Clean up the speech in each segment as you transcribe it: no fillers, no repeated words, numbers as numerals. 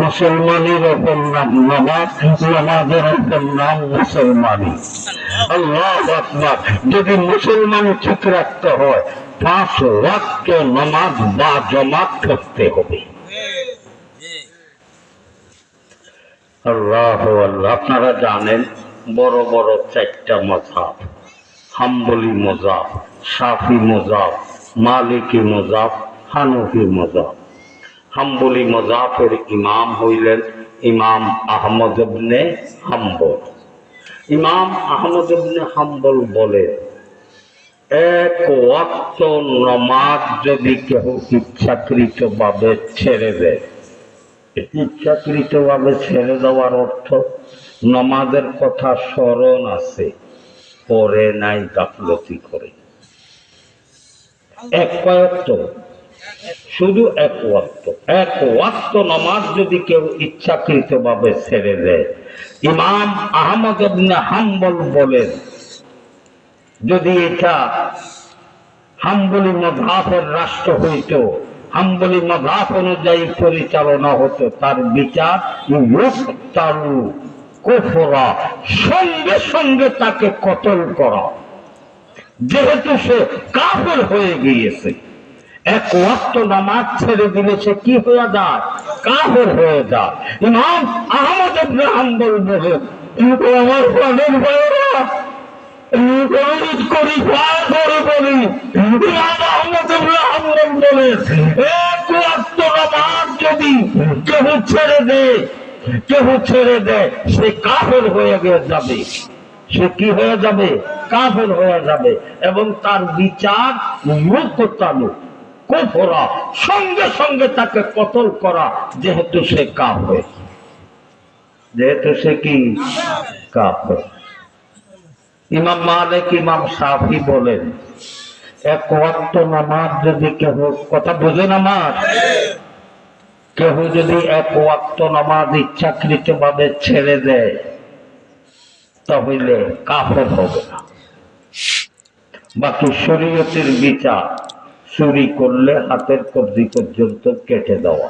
মুসলমানের অপর নাম নামাজ, নামাজের অপর নাম মুসলমানি। আল্লাহু আকবার। যদি মুসলমানি ঠিক রাখতে হয় 5 ওয়াক্ত নামাজ বা জামাত পড়তে হবে। আল্লাহু আল্লাহ। আপনারা জানেন বড় বড় 4টা মাযহাব, হাম্বলি মাযহাব, শাফি মাযহাব, মালিকি মাযহাব, হানাফি মাযহাব। হাম্বলি মাযহাবের ইমাম হইলেন ইমাম আহমদ ইবনে হাম্বল। ইমাম আহমদ ইবনে হাম্বল বলেন, এক ওয়াক্ত নামাজ যদি কেউ ইচ্ছাকৃতভাবে ছেড়ে দেয়, ইচ্ছাকৃতভাবে ছেড়ে দেওয়ার অর্থ নামাজের কথা স্মরণ আছে, পরে নাই, গাফলতি করে। এক ওয়াক্ত, শুধু এক ওয়াক্ত, এক ওয়াক্ত নামাজ যদি কেউ ইচ্ছাকৃতভাবে ছেড়ে দেয়, ইমাম আহমদ ইবনে হাম্বল বলেন, যদি এটা হাম্বলি মাযহাবের রাষ্ট্র হইত, হাম্বলি মাযহাব অনুযায়ী পরিচালনা হতো, তার বিচার ইউক্তালু কুফরা, সঙ্গে সঙ্গে তাকে কতল করা, যেহেতু সে কাফের হয়ে গিয়েছে। এক ওয়াক্ত নামাজ ছেড়ে দিলে সে কি হয়ে যায়? কাফের হয়ে যায়। ইমাম আহমদ ইবনে হাম্বল বলেন, আমার প্রাণের ভাইয়েরা, অনুরোধ করি, পায়ে ধরে বলি, ইমাম আহমদ ইবনে হাম্বল বলেন, এক ওয়াক্ত নামাজ যদি কেউ ছেড়ে দেয়, সে কাফের হয়ে যাবে। সে কি হয়ে যাবে? কাফের হয়ে যাবে। এবং তার বিচার মুক্তালু কুফরা, সঙ্গে সঙ্গে তাকে কতল করা, যেহেতু সে কাফের। যেহেতু সে কি কাফের। ইমাম মালিক, ইমাম শাফি বলেন, এক ওয়াক্ত নামাজ যদি কেউ, কথা বোঝেন আমার, কেউ যদি এক ওয়াক্ত নামাজ ইচ্ছাকৃতভাবে ছেড়ে দেয়, তাহলে কাফের হবে না। বাকি শরীয়তের বিচার, চুরি করলে হাতের কবজি পর্যন্ত কেটে দেওয়া,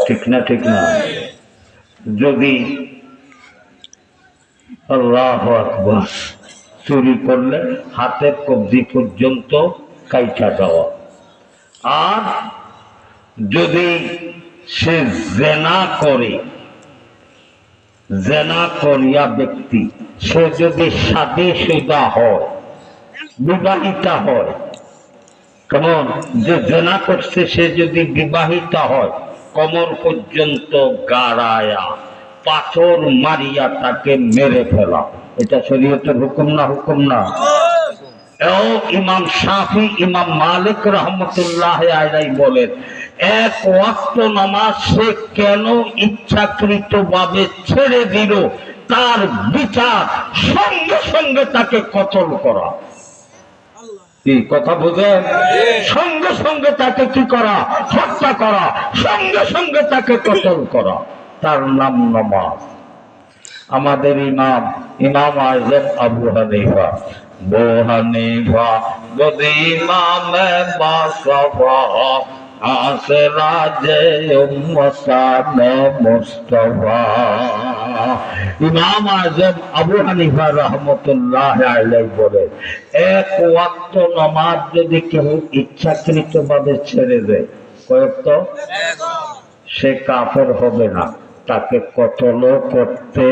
ঠিক না? ঠিক না? যদি আল্লাহু আকবার, চুরি করলে হাতের কবজি পর্যন্ত কাইটা দেওয়া। আর যদি সে জেনা করে, জেনা করিয়া ব্যক্তি, সে যদি শাদীশুদা হয়, বিবাহিতা হয়, কেমন, যে জেনা করছে সে যদি বিবাহিতা হয়, কোমর পর্যন্ত গাড়ায়া পাথর মারিয়া তাকে মেরে ফেলা, এটা শরীয়তের হুকুম না? হুকুম না? ইমাম শাফি, ইমাম মালিক রহমতুল্লাহ আলাইহি বলেন, এক ওয়াক্ত নামাজ সে কেন ইচ্ছাকৃতভাবে ছেড়ে দিল, তার বিচার সঙ্গে সঙ্গে তাকে কতল করা। কি কথা বুঝেন? সঙ্গে সঙ্গে তাকে কি করা? হত্যা করা, সঙ্গে সঙ্গে তাকে কতল করা, তার নাম নামাজ। আমাদের ইমাম, ইমাম আযম আবু হানিফা, বদি ইমামে বাসফা, আসরাজে উম্মতানে মুস্তাফা। ইমাম আযম আবু হানিফা রাহমাতুল্লাহ আলাইহি বলেন, এক ওয়াক্ত নামাজ যদি কেউ ইচ্ছাকৃতভাবে ছেড়ে দেয়, কয়েক, সে কাফের হবে না, তাকে কতল করতে